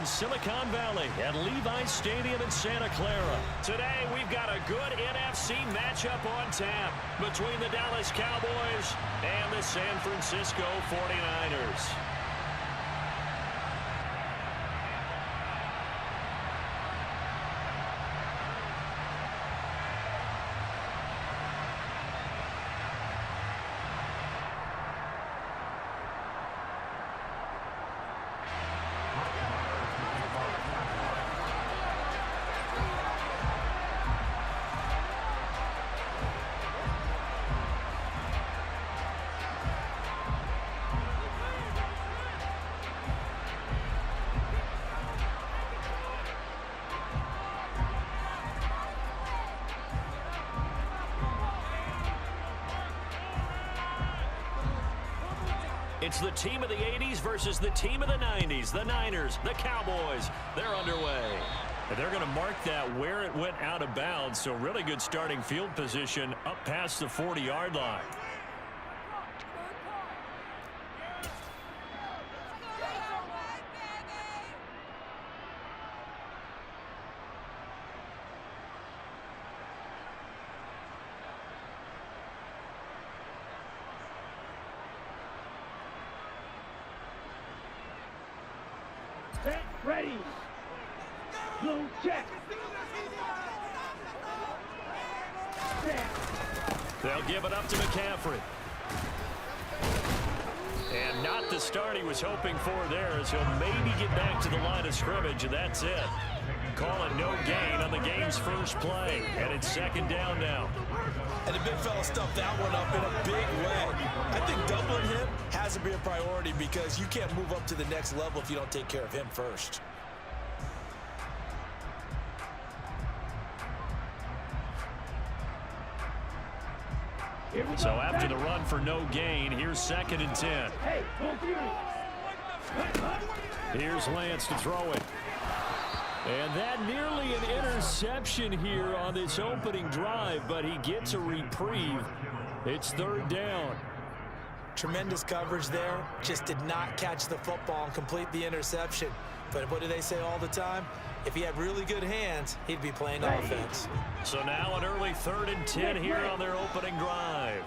in Silicon Valley at Levi's Stadium in Santa Clara. Today, we've got a good NFC matchup on tap between the Dallas Cowboys and the San Francisco 49ers. It's the team of the 80s versus the team of the 90s. The Niners, the Cowboys, they're underway. And they're going to mark that where it went out of bounds, so really good starting field position up past the 40-yard line. Set, ready. Blue check. They'll give it up to McCaffrey. And not the start he was hoping for there, as he'll maybe get back to the line of scrimmage, and that's it. Call it no gain on the game's first play. And it's second down now. And the big fella stuffed that one up in a big way. I think doubling him has to be a priority because you can't move up to the next level if you don't take care of him first. So after the run for no gain, here's second and 10. Here's Lance to throw it. And that nearly an interception here on this opening drive, but he gets a reprieve. It's third down. Tremendous coverage there. Just did not catch the football and complete the interception. But what do they say all the time? If he had really good hands, he'd be playing offense. So now an early third and 10 here on their opening drive.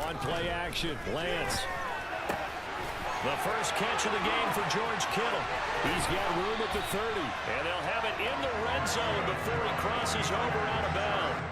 On play action, Lance. The first catch of the game for George Kittle. He's got room at the 30, and they'll have it in the red zone before he crosses over out of bounds.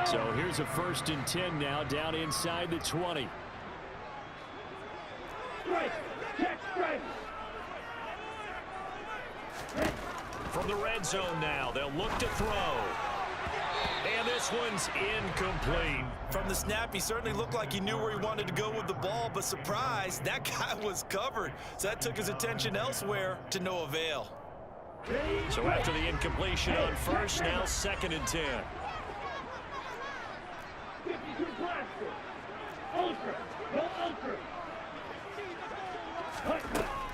So here's a first and 10 now, down inside the 20. From the red zone now, they'll look to throw. And this one's incomplete. From the snap, he certainly looked like he knew where he wanted to go with the ball, but surprise, that guy was covered. So that took his attention elsewhere to no avail. So after the incompletion on first, now second and 10.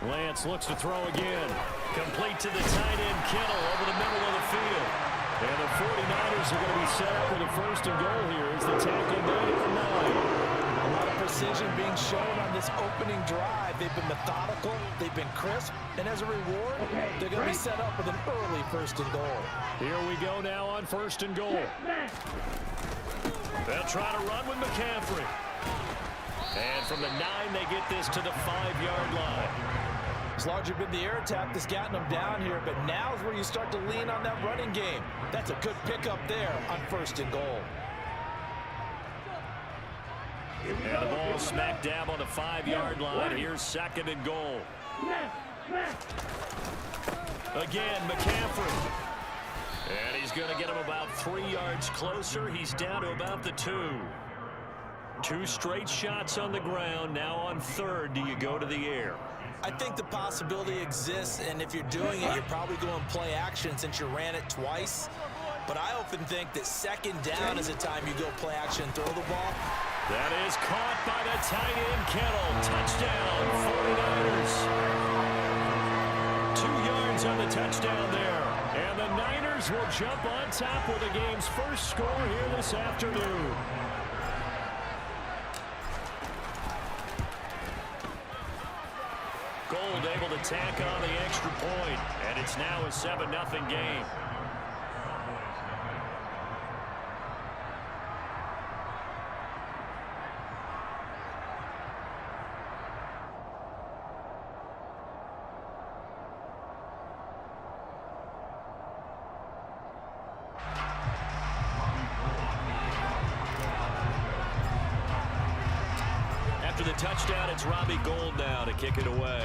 Lance looks to throw again. Complete to the tight end, Kittle, over the middle of the field. And the 49ers are going to be set up with a first and goal here as the tackle made at the 9. A lot of precision being shown on this opening drive. They've been methodical, they've been crisp, and as a reward, they're going to be set up with an early 1st and goal. Here we go now on 1st and goal. They'll try to run with McCaffrey. And from the 9, they get this to the 5-yard line. It's largely been the air attack that's gotten them down here, but now is where you start to lean on that running game. That's a good pickup there on 1st and goal. And the ball smack dab on the 5-yard line. Here's 2nd and goal. Again, McCaffrey. And he's going to get him about 3 yards closer. He's down to about the 2. 2 straight shots on the ground. Now on 3rd, do you go to the air? I think the possibility exists, and if you're doing it, you're probably going play action since you ran it twice. But I often think that 2nd down is the time you go play action and throw the ball. That is caught by the tight end, Kittle. Touchdown, 49ers. 2 yards on the touchdown there. And the Niners will jump on top with the game's first score here this afternoon. Gold able to tack on the extra point, and it's now a 7-0 game. After the touchdown, it's Robbie Gould now to kick it away.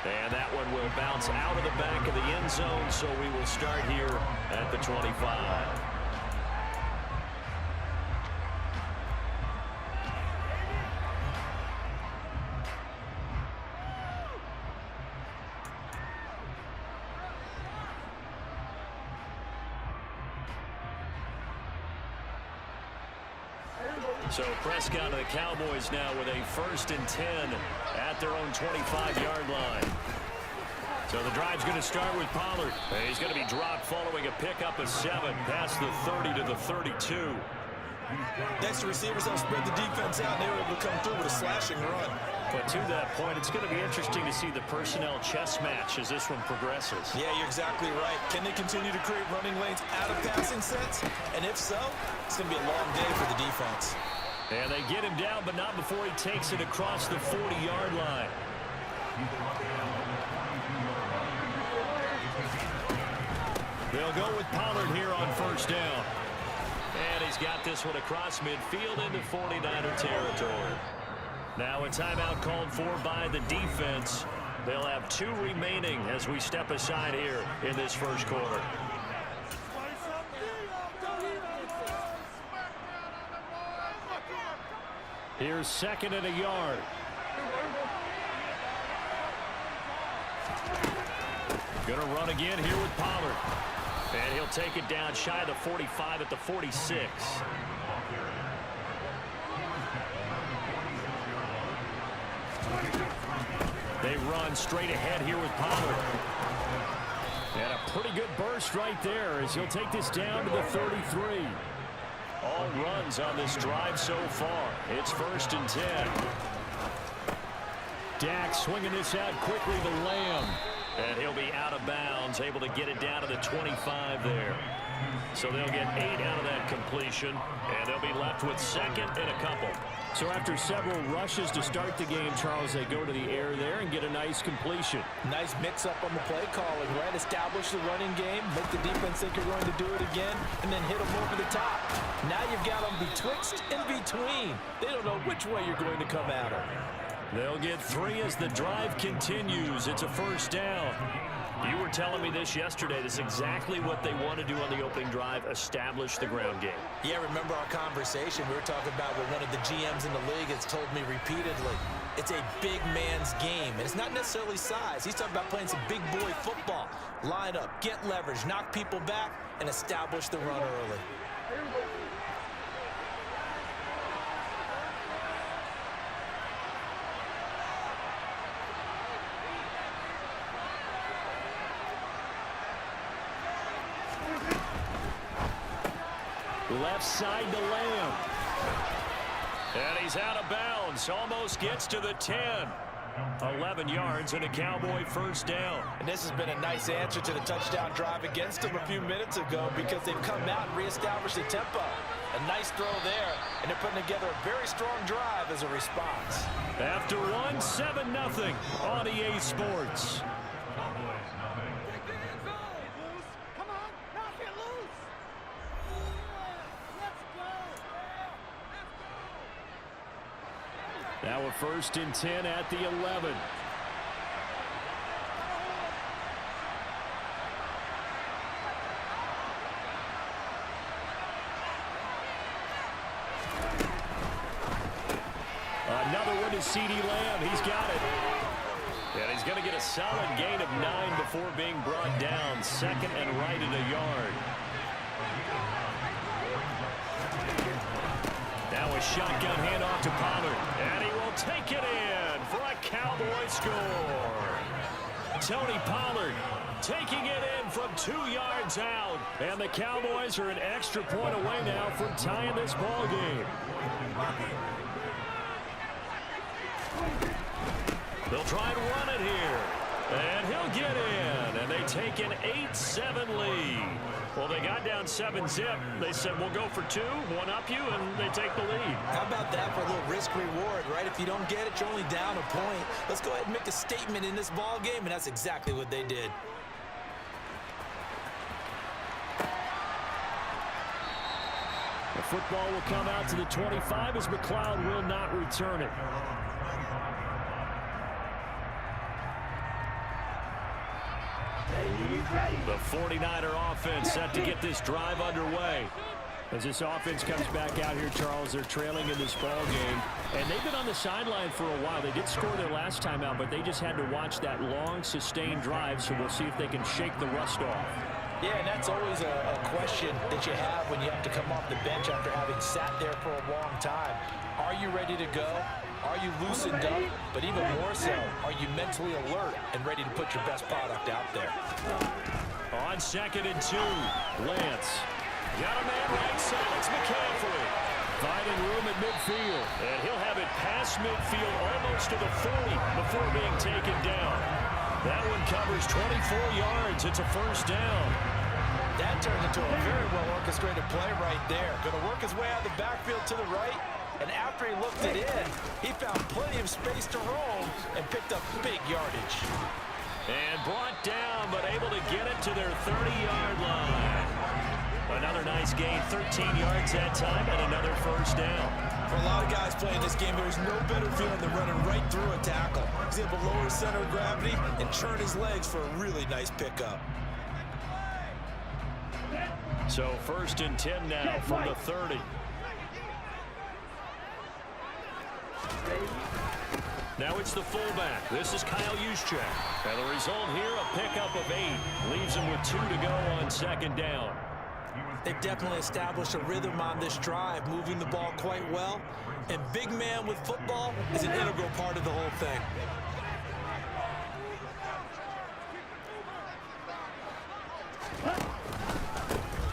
And that one will bounce out of the back of the end zone, so we will start here at the 25. So Prescott and the Cowboys now with a 1st and 10 at their own 25-yard line. So the drive's going to start with Pollard. He's going to be dropped following a pickup of 7 past the 30 to the 32. Next, the receivers don't spread the defense out, and they were able to come through with a slashing run. But to that point, it's going to be interesting to see the personnel chess match as this one progresses. Yeah, you're exactly right. Can they continue to create running lanes out of passing sets? And if so, it's going to be a long day for the defense. And they get him down, but not before he takes it across the 40-yard line. They'll go with Pollard here on 1st down. And he's got this one across midfield into 49er territory. Now a timeout called for by the defense. They'll have 2 remaining as we step aside here in this first quarter. Here's 2nd and a yard. Gonna run again here with Pollard. And he'll take it down shy of the 45 at the 46. They run straight ahead here with Pollard. And a pretty good burst right there as he'll take this down to the 33. All runs on this drive so far. It's 1st and 10. Dak swinging this out quickly to Lamb. And he'll be out of bounds, able to get it down to the 25 there. So they'll get 8 out of that completion, and they'll be left with 2nd and a couple. So after several rushes to start the game, Charles, they go to the air there and get a nice completion. Nice mix-up on the play calling, right? Establish the running game, make the defense think you're going to do it again, and then hit them over the top. Now you've got them betwixt and between. They don't know which way you're going to come at them. They'll get 3 as the drive continues. It's a 1st down. You were telling me this yesterday. This is exactly what they want to do on the opening drive, establish the ground game. Yeah, remember our conversation. We were talking about what one of the GMs in the league has told me repeatedly. It's a big man's game, and it's not necessarily size. He's talking about playing some big boy football. Line up, get leverage, knock people back, and establish the run early. Left side to Lamb. And he's out of bounds. Almost gets to the 10. 11 yards and a Cowboy first down. And this has been a nice answer to the touchdown drive against them a few minutes ago because they've come out and reestablished the tempo. A nice throw there, and they're putting together a very strong drive as a response. After one, 7-0 on EA Sports. Now a 1st and 10 at the 11. Another one to CeeDee Lamb. He's got it. And he's going to get a solid gain of 9 before being brought down. 2nd and right at a yard. Now a shotgun handoff to Pollard. And he will take it in for a Cowboy score. Tony Pollard taking it in from 2 yards out. And the Cowboys are an extra point away now from tying this ball game. They'll try and run it here. And he'll get in. And they take an 8-7 lead. Well, they got down 7-zip. They said, we'll go for 2, one up you, and they take the lead. How about that for a little risk-reward, right? If you don't get it, you're only down a point. Let's go ahead and make a statement in this ball game, and that's exactly what they did. The football will come out to the 25 as McLeod will not return it. The 49er offense set to get this drive underway. As this offense comes back out here, Charles, they're trailing in this ball game. And they've been on the sideline for a while. They did score their last time out, but they just had to watch that long, sustained drive. So we'll see if they can shake the rust off. Yeah, and that's always a question that you have when you have to come off the bench after having sat there for a long time. Are you ready to go? Are you loosened up? But even more so, are you mentally alert and ready to put your best product out there? On 2nd and 2, Lance. Got a man right side. It's McCaffrey. Finding room at midfield. And he'll have it past midfield almost to the 40 before being taken down. That one covers 24 yards. It's a first down. That turned into a very well-orchestrated play right there. Going to work his way out of the backfield to the right. And after he looked it in, he found plenty of space to roam and picked up big yardage. And brought down, but able to get it to their 30-yard line. Another nice gain, 13 yards that time, and another first down. For a lot of guys playing this game, there's no better feeling than running right through a tackle. He's able to lower his center of gravity and churn his legs for a really nice pickup. So 1st and 10 now from the 30. Now it's the fullback. This is Kyle Juszczyk. And the result here, a pickup of 8. Leaves him with 2 to go on 2nd down. They've definitely established a rhythm on this drive, moving the ball quite well. And big man with football is an integral part of the whole thing.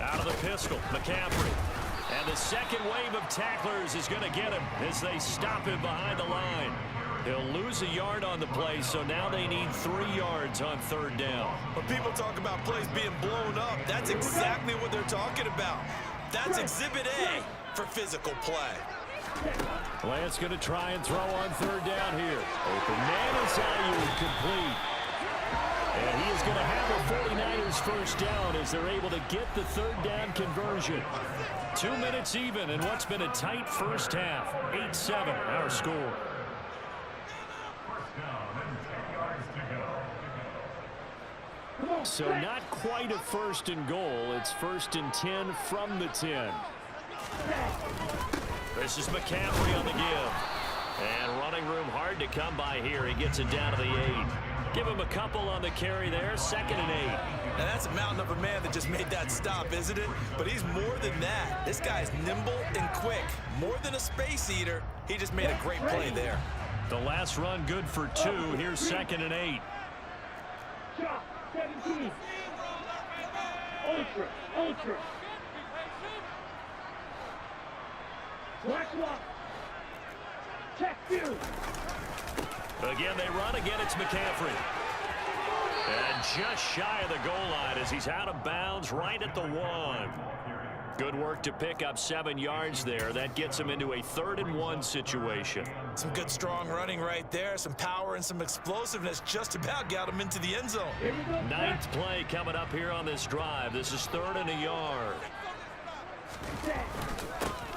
Out of the pistol, McCaffrey. And the second wave of tacklers is going to get him as they stop him behind the line. He'll lose a yard on the play, so now they need 3 yards on 3rd down. When people talk about plays being blown up, that's exactly what they're talking about. That's Exhibit A for physical play. Lance going to try and throw on 3rd down here. Open man is Ayuk, complete. And he is going to have a 49ers first down as they're able to get the 3rd down conversion. 2 minutes even in what's been a tight first half. 8-7 our score. So not quite a 1st and goal. It's 1st and 10 from the 10. This is McCaffrey on the give. And running room hard to come by here. He gets it down to the 8. Give him a couple on the carry there. 2nd and 8. Now that's a mountain of a man that just made that stop, isn't it? But he's more than that. This guy's nimble and quick. More than a space eater. He just made a great play there. The last run good for 2. Here's 2nd and 8. Shot 17. Ultra. Black one. Check you. Again, they run. Again, it's McCaffrey. And just shy of the goal line as he's out of bounds right at the 1. Good work to pick up 7 yards there. That gets him into a 3rd and 1 situation. Some good, strong running right there. Some power and some explosiveness just about got him into the end zone. 9th play coming up here on this drive. This is 3rd and a yard.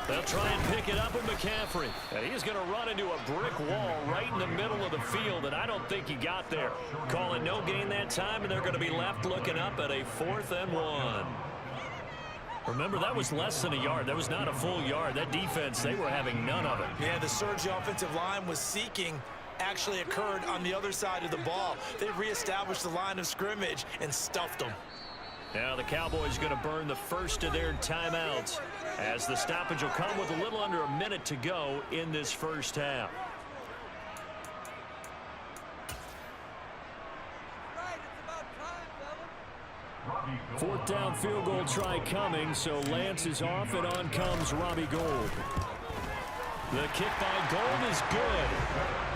They'll try and pick it up with McCaffrey. And he's going to run into a brick wall right in the middle of the field, and I don't think he got there. Call it no gain that time, and they're going to be left looking up at a 4th and 1. Remember, that was less than a yard. That was not a full yard. That defense, they were having none of it. Yeah, the surge the offensive line was seeking actually occurred on the other side of the ball. They reestablished the line of scrimmage and stuffed them. Now the Cowboys going to burn the first of their timeouts as the stoppage will come with a little under a minute to go in this first half. Fourth down field goal try coming, so Lance is off, and on comes Robbie Gould. The kick by Gould is good.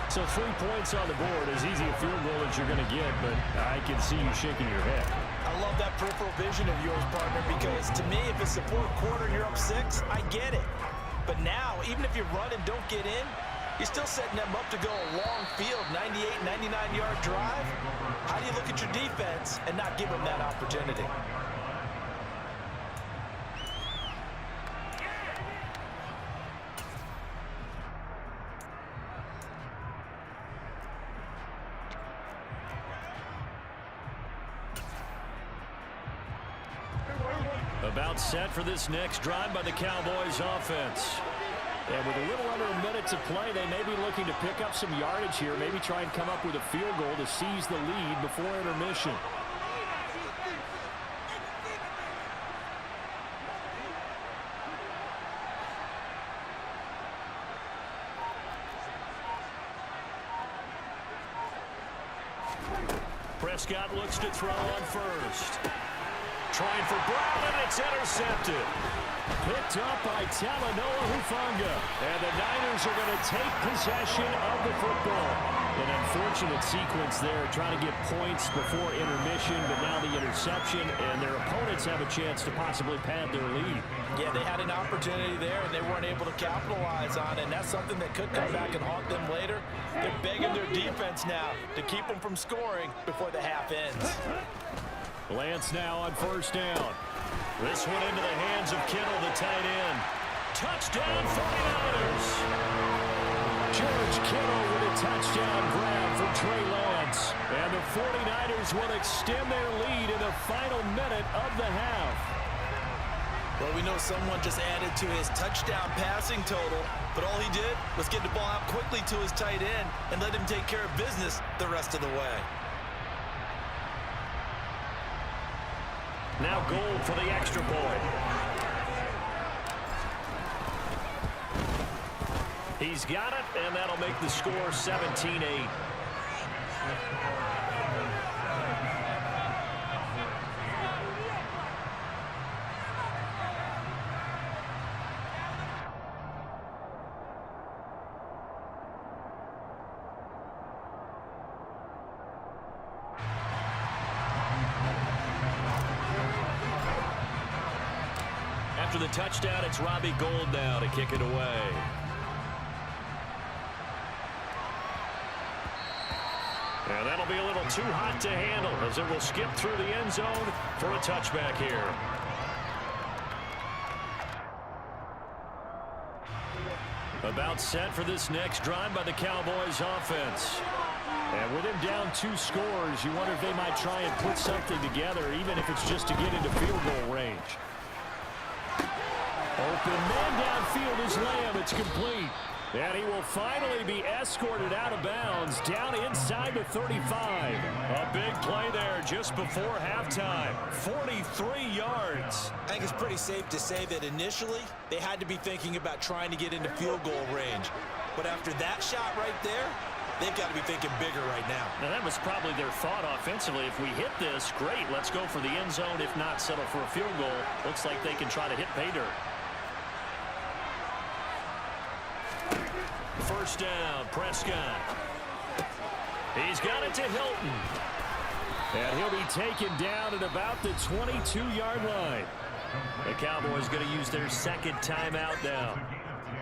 So 3 points on the board, as easy a field goal as you're going to get, but I can see you shaking your head. I love that peripheral vision of yours, partner, because to me, if it's the 4th quarter and you're up 6, I get it. But now, even if you run and don't get in, you're still setting them up to go a long field, 98, 99-yard drive. How do you look at your defense and not give them that opportunity? About set for this next drive by the Cowboys offense. And with a little under a minute to play, they may be looking to pick up some yardage here, maybe try and come up with a field goal to seize the lead before intermission. Prescott looks to throw on first. Trying for Brown, and it's intercepted. Picked up by Talanoa Hufanga. And the Niners are going to take possession of the football. An unfortunate sequence there, trying to get points before intermission, but now the interception, and their opponents have a chance to possibly pad their lead. Yeah, they had an opportunity there, and they weren't able to capitalize on it, and that's something that could come back and haunt them later. They're begging their defense now to keep them from scoring before the half ends. Lance now on first down. This one into the hands of Kittle, the tight end. Touchdown, 49ers. George Kittle with a touchdown grab for Trey Lance. And the 49ers will extend their lead in the final minute of the half. Well, we know someone just added to his touchdown passing total, but all he did was get the ball out quickly to his tight end and let him take care of business the rest of the way. Now Gould for the extra point. He's got it, and that'll make the score 17-8. After the touchdown, it's Robbie Gould now to kick it away. And that'll be a little too hot to handle as it will skip through the end zone for a touchback here. About set for this next drive by the Cowboys offense. And with him down 2 scores, you wonder if they might try and put something together, even if it's just to get into field goal range. Open man downfield is Lamb. It's complete. And he will finally be escorted out of bounds down inside the 35. A big play there just before halftime. 43 yards. I think it's pretty safe to say that initially they had to be thinking about trying to get into field goal range. But after that shot right there, they've got to be thinking bigger right now. Now that was probably their thought offensively. If we hit this, great. Let's go for the end zone. If not, settle for a field goal. Looks like they can try to hit pay dirt. first down. Prescott. He's got it to Hilton. And he'll be taken down at about the 22-yard line. The Cowboys going to use their second timeout now,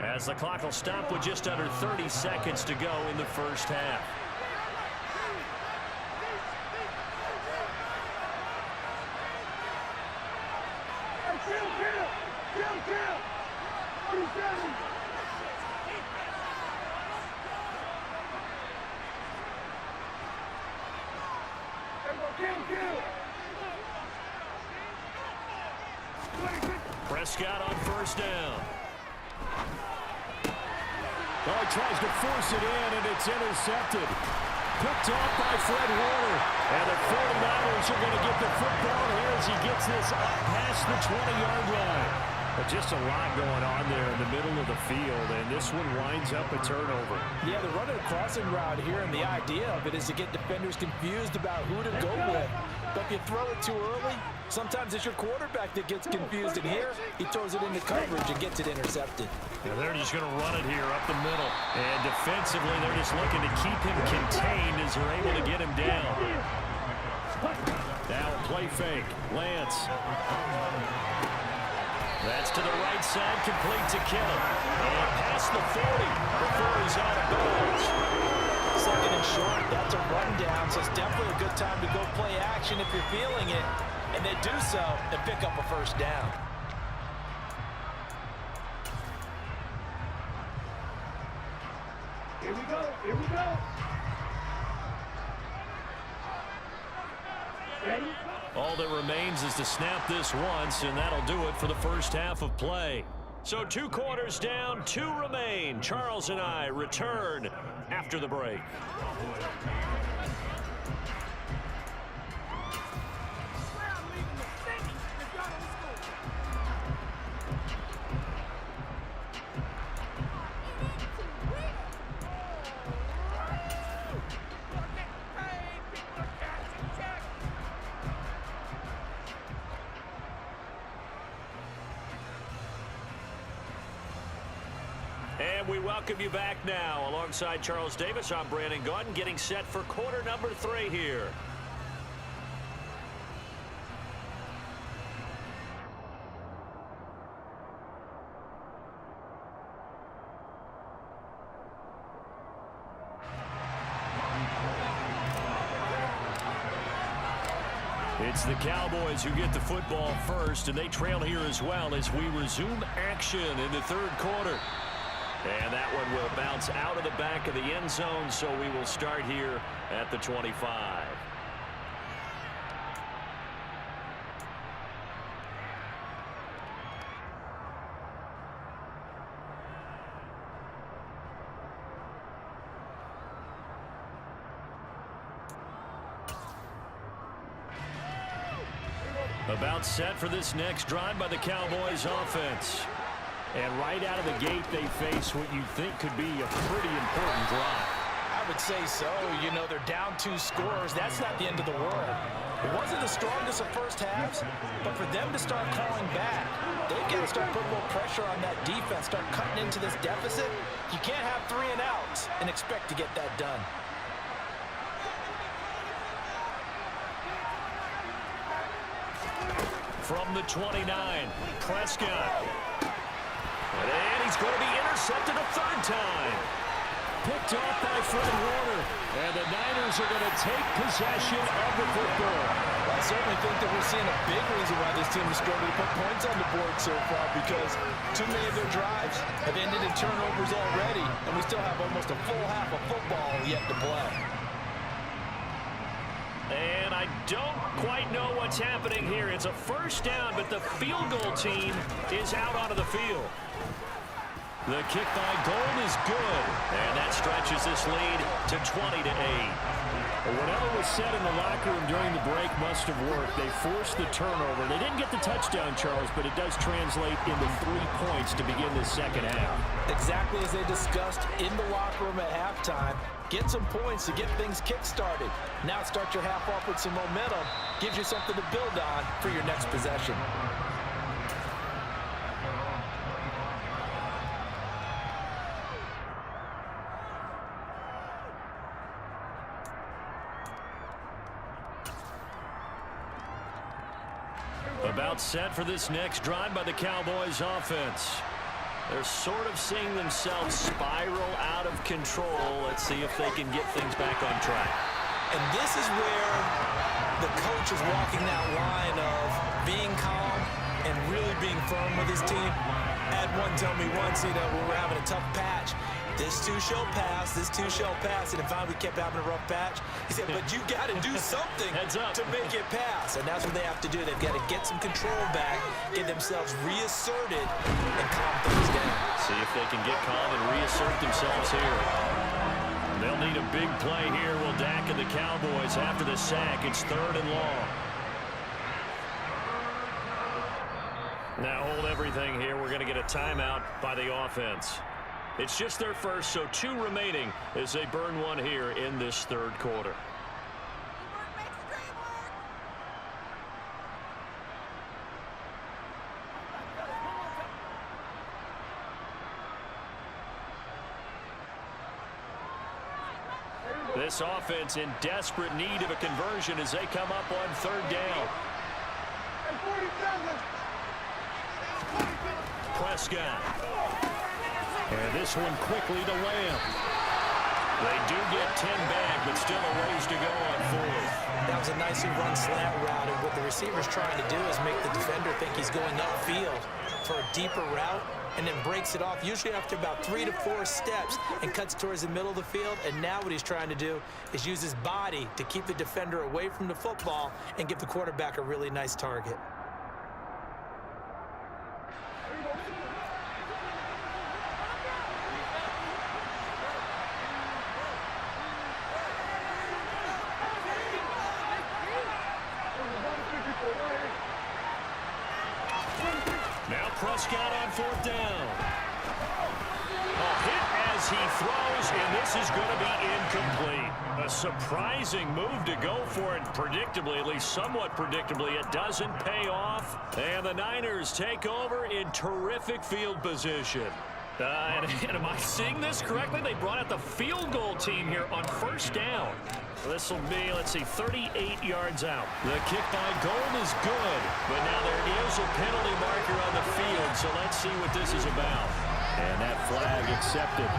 as the clock will stop with just under 30 seconds to go in the first half. Prescott on first down. Oh, he tries to force it in, and it's intercepted. Picked off by Fred Warner. And the 49ers are going to get the football here as he gets this up past the 20-yard line. But just a lot going on there in the middle of the field, and this one winds up a turnover. Yeah, they're running a crossing route here, and the idea of it is to get defenders confused about who to go with. But if you throw it too early, sometimes it's your quarterback that gets confused, and here he throws it into coverage and gets it intercepted. Now they're just going to run it here up the middle. And defensively, they're just looking to keep him contained as they're able to get him down. Now a play fake. Lance. That's to the right side, complete to Kittle. And past the 40 before he's out of bounds. Second and short, that's a rundown, so it's definitely a good time to go play action if you're feeling it. And they do so and pick up a first down. Here we go, here we go. Ready? All that remains is to snap this once, and that'll do it for the first half of play. So 2 quarters down, 2 remain. Charles and I return after the break. And we welcome you back now. Alongside Charles Davis, I'm Brandon Gaudin, getting set for quarter number 3 here. It's the Cowboys who get the football first, and they trail here as well as we resume action in the third quarter. And that one will bounce out of the back of the end zone, so we will start here at the 25. About set for this next drive by the Cowboys offense. And right out of the gate, they face what you think could be a pretty important drive. I would say so. You know, they're down 2 scores. That's not the end of the world. It wasn't the strongest of first halves, but for them to start calling back, they've got to start putting more pressure on that defense, start cutting into this deficit. You can't have 3 and outs and expect to get that done. From the 29, Prescott. And he's going to be intercepted a 3rd time. Picked off by Fred Warner. And the Niners are going to take possession of the football. I certainly think that we're seeing a big reason why this team is struggling to put points on the board so far, because too many of their drives have ended in turnovers already, and we still have almost a full half of football yet to play. And I don't quite know what's happening here. It's a first down, but the field goal team is out onto the field. The kick by Gold is good, and that stretches this lead to 20-8. Well, whatever was said in the locker room during the break must have worked. They forced the turnover. They didn't get the touchdown, Charles, but it does translate into 3 points to begin the second half. Exactly as they discussed in the locker room at halftime. Get some points to get things kick-started. Now start your half off with some momentum. Gives you something to build on for your next possession. About set for this next drive by the Cowboys offense. They're sort of seeing themselves spiral out of control. Let's see if they can get things back on track. And this is where the coach is walking that line of being calm and really being firm with his team. I had one tell me once, when we were having a tough patch, this too shall pass, this too shall pass, and finally we kept having a rough patch. He said, but you got to do something to make it pass, and that's what they have to do. They've got to get some control back, get themselves reasserted, and calm things down. See if they can get calm and reassert themselves here. They'll need a big play here. Will Dak and the Cowboys after the sack. It's 3rd and long. Now hold everything here. We're going to get a timeout by the offense. It's just their first, so 2 remaining as they burn one here in this 3rd quarter. This offense in desperate need of a conversion as they come up on 3rd down. Prescott. And this one quickly to Lamb. They do get 10 back, but still a ways to go on 4th. That was a nicely run slant route, and what the receiver's trying to do is make the defender think he's going upfield for a deeper route, and then breaks it off, usually after about 3 to 4 steps, and cuts towards the middle of the field. And now what he's trying to do is use his body to keep the defender away from the football and give the quarterback a really nice target. Now Prescott on 4th down. A hit as he throws, and this is going to be incomplete. A surprising move to go for it predictably, at least somewhat predictably. It doesn't pay off, and the Niners take over in terrific field position. And am I seeing this correctly? They brought out the field goal team here on 1st down. This will be, let's see, 38 yards out. The kick by Gold is good, but now there is a penalty marker on the field, so let's see what this is about. And that flag accepted.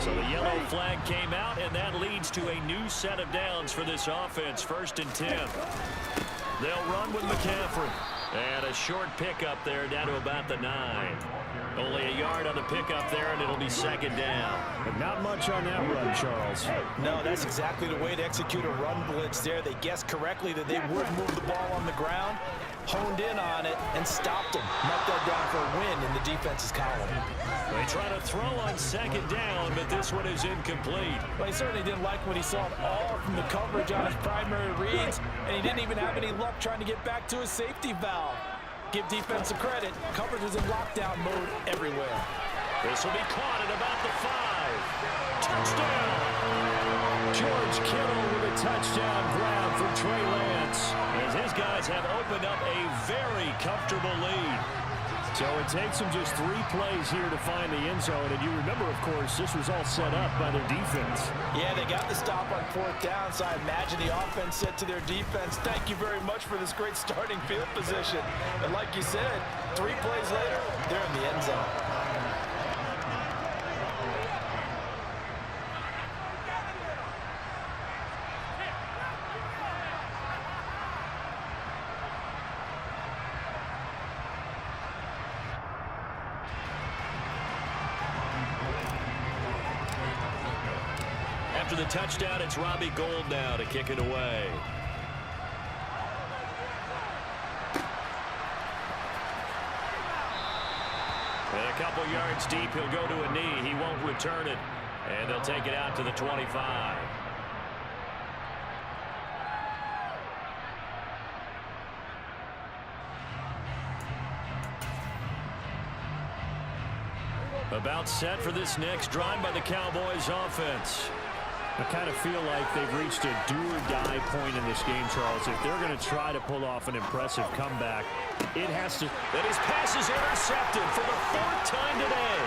So the yellow flag came out, and that leads to a new set of downs for this offense. 1st and 10. They'll run with McCaffrey. And a short pickup there down to about the 9. Only a yard on the pickup there, and it'll be 2nd down. But not much on that run, Charles. No, that's exactly the way to execute a run blitz there. They guessed correctly that they would move the ball on the ground, honed in on it, and stopped them. Knocked that down for a win in the defense's column. They try to throw on 2nd down, but this one is incomplete. Well, he certainly didn't like what he saw at all from the coverage on his primary reads, and he didn't even have any luck trying to get back to his safety valve. Give defense a credit. Coverage was in lockdown mode everywhere. This will be caught at about the 5. Touchdown! George Kittle with a touchdown grab for Trey Lance, as his guys have opened up a very comfortable lead. So it takes them just 3 plays here to find the end zone. And you remember, of course, this was all set up by their defense. Yeah, they got the stop on 4th down, so I imagine the offense said to their defense, thank you very much for this great starting field position. And like you said, 3 plays later, they're in the end zone. After the touchdown, it's Robbie Gould now to kick it away. And a couple yards deep, he'll go to a knee. He won't return it. And they'll take it out to the 25. About set for this next drive by the Cowboys offense. I kind of feel like they've reached a do-or-die point in this game, Charles. If they're going to try to pull off an impressive comeback, it has to... And his pass is intercepted for the 4th time today.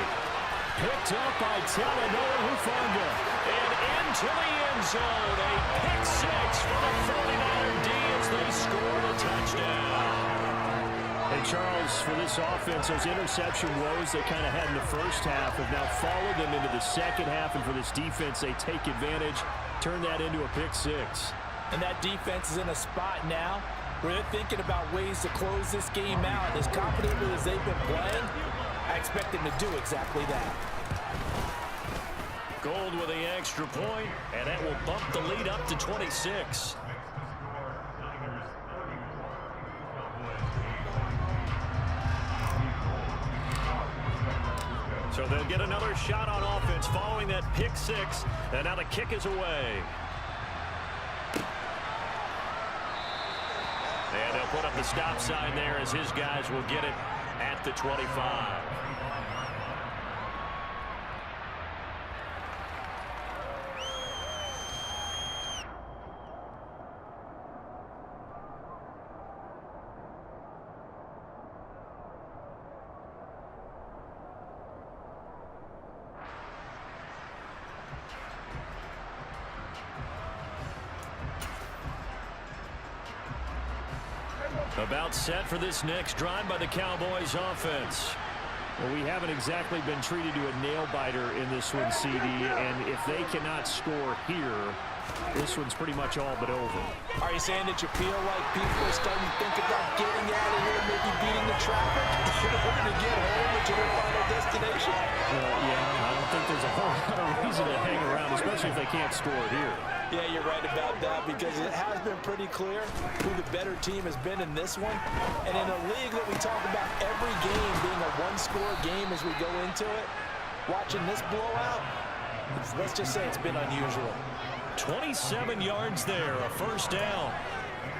Picked up by Talanoa Hufanga. And into the end zone. A pick 6 for the 49er D as they score the touchdown. And Charles, for this offense, those interception woes they kind of had in the first half have now followed them into the second half. And for this defense, they take advantage, turn that into a pick six. And that defense is in a spot now where they're thinking about ways to close this game out. As confidently as they've been playing, I expect them to do exactly that. Gold with the extra point, and that will bump the lead up to 26. So they'll get another shot on offense following that pick six, and now the kick is away. And they'll put up the stop sign there as his guys will get it at the 25. About set for this next drive by the Cowboys offense. Well, we haven't exactly been treated to a nail-biter in this one, CD, and if they cannot score here, this one's pretty much all but over. Are you saying that you feel like people are starting to think about getting out of here, maybe beating the traffic in order to get home to their final destination? Yeah, I don't think there's a whole lot of reason to hang around, especially if they can't score here. Yeah, you're right about that because it has been pretty clear who the better team has been in this one. And in a league that we talk about every game being a one-score game as we go into it, watching this blowout, let's just say it's been unusual. 27 yards there, a first down.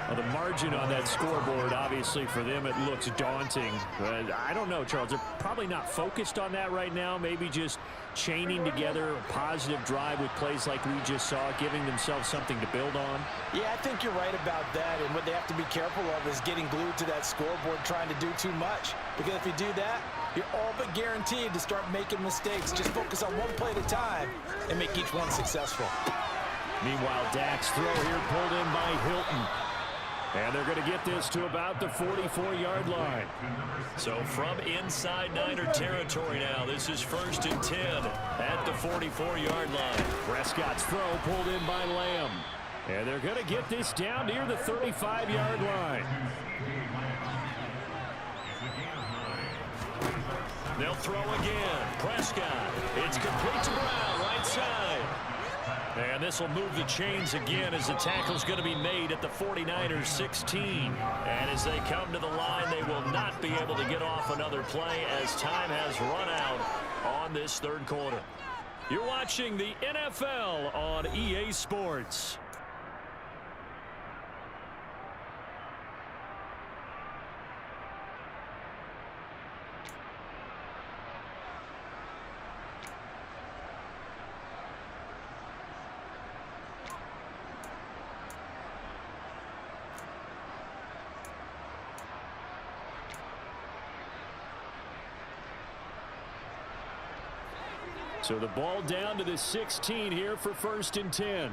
Well, the margin on that scoreboard, obviously, for them, it looks daunting. But I don't know, Charles. They're probably not focused on that right now. Maybe just chaining together a positive drive with plays like we just saw, giving themselves something to build on. Yeah, I think you're right about that. And what they have to be careful of is getting glued to that scoreboard trying to do too much. Because if you do that, you're all but guaranteed to start making mistakes. Just focus on one play at a time and make each one successful. Meanwhile, Dak's throw here pulled in by Hilton. And they're going to get this to about the 44-yard line. So from inside Niner territory now, this is 1st and 10 at the 44-yard line. Prescott's throw pulled in by Lamb. And they're going to get this down near the 35-yard line. They'll throw again. Prescott. It's complete to Brown, right side. And this will move the chains again as the tackle's going to be made at the 49ers 16. And as they come to the line, they will not be able to get off another play as time has run out on this third quarter. You're watching the NFL on EA Sports. So the ball down to the 16 here for 1st and 10.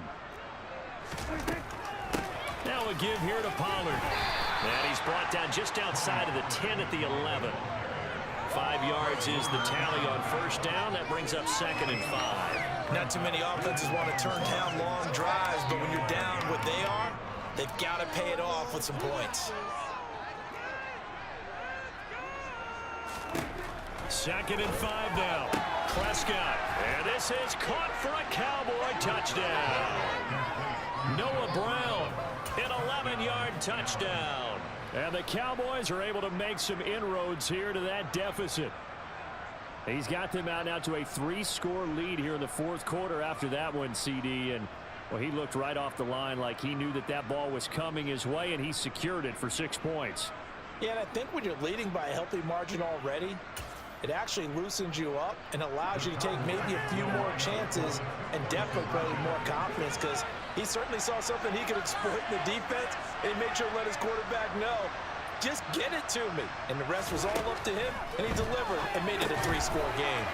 Now a give here to Pollard. And he's brought down just outside of the 10 at the 11. 5 yards is the tally on first down. That brings up 2nd and 5. Not too many offenses want to turn down long drives, but when you're down what they are, they've got to pay it off with some points. 2nd and 5 now. Prescott, and this is caught for a Cowboy touchdown. Noah Brown, an 11-yard touchdown. And the Cowboys are able to make some inroads here to that deficit. He's got them out now to a 3-score lead here in the fourth quarter after that one, CD. And, well, he looked right off the line like he knew that that ball was coming his way, and he secured it for 6 points. Yeah, and I think when you're leading by a healthy margin already, it actually loosens you up and allows you to take maybe a few more chances and definitely play with more confidence because he certainly saw something he could exploit in the defense and he made sure to let his quarterback know, just get it to me. And the rest was all up to him, and he delivered and made it a 3-score game.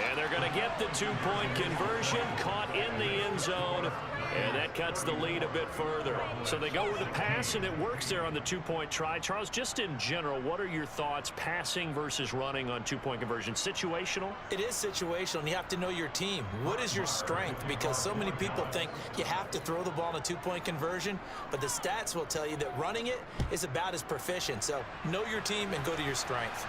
And they're going to get the 2-point conversion, caught in the end zone And that cuts the lead a bit further. So they go with a pass, and it works there on the two-point try. Charles, just in general, what are your thoughts passing versus running on two-point conversion? Situational? It is situational, and you have to know your team. What is your strength? Because so many people think you have to throw the ball in a two-point conversion, but the stats will tell you that running it is about as proficient. So know your team and go to your strength.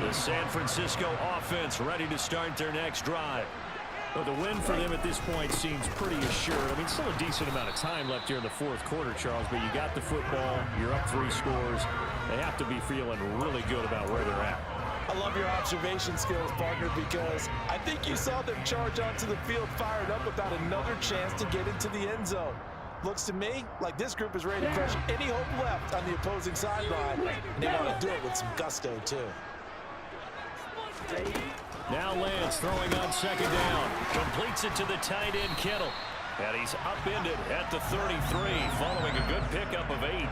The San Francisco offense ready to start their next drive. Well, the win for them at this point seems pretty assured. I mean, still a decent amount of time left here in the fourth quarter, Charles, but you got the football, you're up 3 scores. They have to be feeling really good about where they're at. I love your observation skills, partner, because I think you saw them charge onto the field fired up about another chance to get into the end zone. Looks to me like this group is ready to crush any hope left on the opposing sideline, and they want to do it with some gusto, too. Now Lance throwing on second down. Completes it to the tight end, Kittle. And he's upended at the 33, following a good pickup of 8.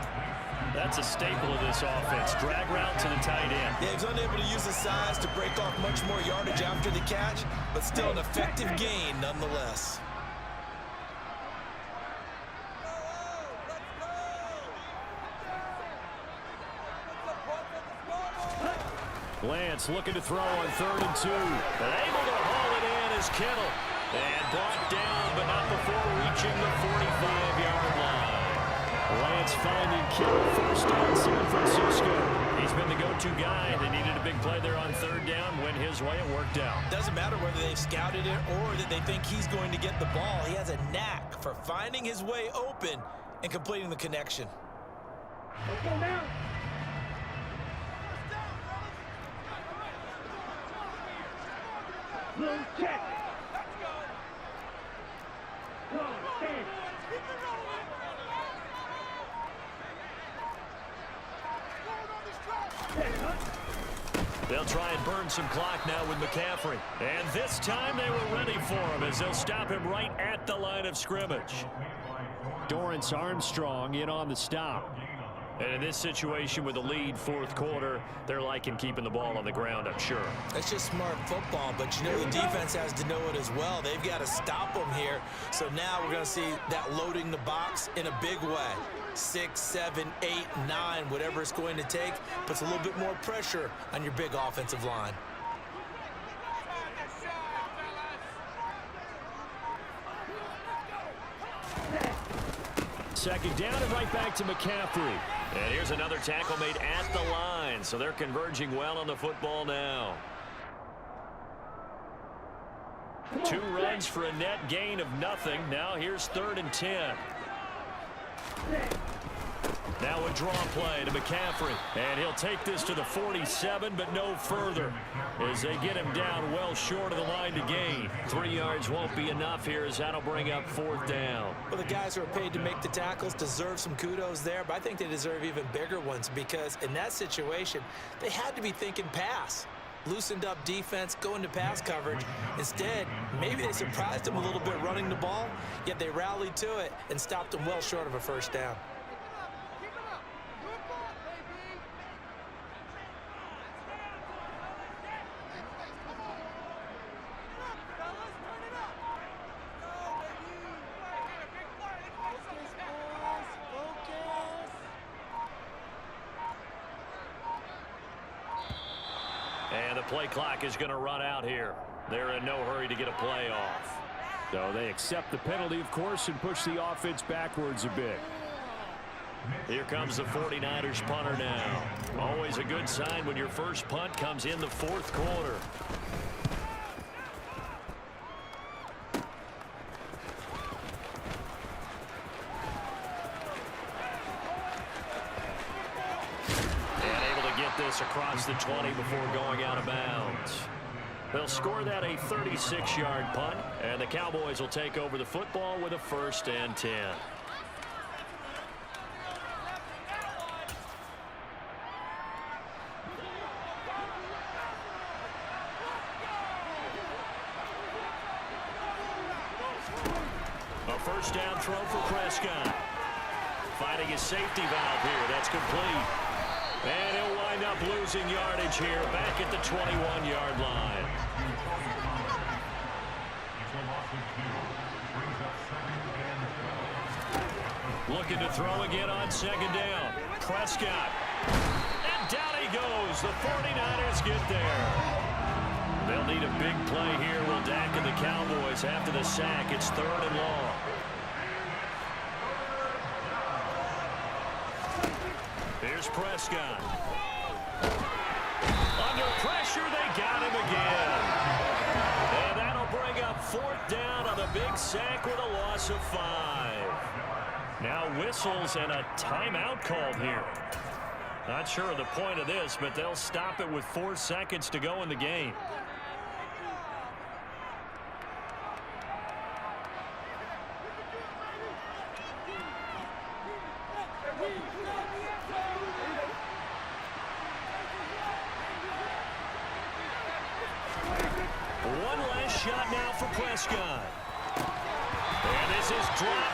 That's a staple of this offense. Drag route to the tight end. Yeah, he's unable to use his size to break off much more yardage after the catch, but still an effective gain nonetheless. Lance looking to throw on 3rd and 2. But able to haul it in is Kittle. And brought down, but not before reaching the 45-yard line. Lance finding Kittle first down San Francisco. He's been the go-to guy. They needed a big play there on 3rd down. Went his way. It worked out. Doesn't matter whether they've scouted it or that they think he's going to get the ball. He has a knack for finding his way open and completing the connection. Let's go now. Blue check. Let's go. Come on, stand. They'll try and burn some clock now with McCaffrey. And this time they were ready for him as they'll stop him right at the line of scrimmage. Dorrance Armstrong in on the stop. And in this situation with the lead, fourth quarter, they're liking keeping the ball on the ground, I'm sure. That's just smart football, but you know the defense has to know it as well. They've got to stop them here. So now we're going to see that loading the box in a big way. 6, 7, 8, 9, whatever it's going to take, puts a little bit more pressure on your big offensive line. Second down and right back to McCaffrey. And here's another tackle made at the line, so they're converging well on the football now. 2 runs for a net gain of nothing. Now here's 3rd and 10. Now a draw play to McCaffrey, and he'll take this to the 47, but no further as they get him down well short of the line to gain. 3 yards won't be enough here as that'll bring up 4th down. Well, the guys who are paid to make the tackles deserve some kudos there, but I think they deserve even bigger ones because in that situation, they had to be thinking pass. Loosened up defense, going to pass coverage. Instead, maybe they surprised him a little bit running the ball, yet they rallied to it and stopped him well short of a first down. And the play clock is going to run out here. They're in no hurry to get a play off. So they accept the penalty, of course, and push the offense backwards a bit. Here comes the 49ers punter now. Always a good sign when your first punt comes in the fourth quarter. This across the 20 before going out of bounds. They'll score that a 36-yard punt, and the Cowboys will take over the football with a 1st and 10. A 1st down throw for Prescott. Finding his safety valve here. That's complete. And he'll wind up losing yardage here back at the 21-yard line. Looking to throw again on second down. Prescott. And down he goes. The 49ers get there. They'll need a big play here. Will Dak and the Cowboys after the sack. It's 3rd and long. Here's Prescott. Under pressure, they got him again. And that'll bring up 4th down on the big sack with a loss of 5. Now whistles and a timeout called here. Not sure of the point of this, but they'll stop it with 4 seconds to go in the game. One last shot now for Prescott. And this is dropped.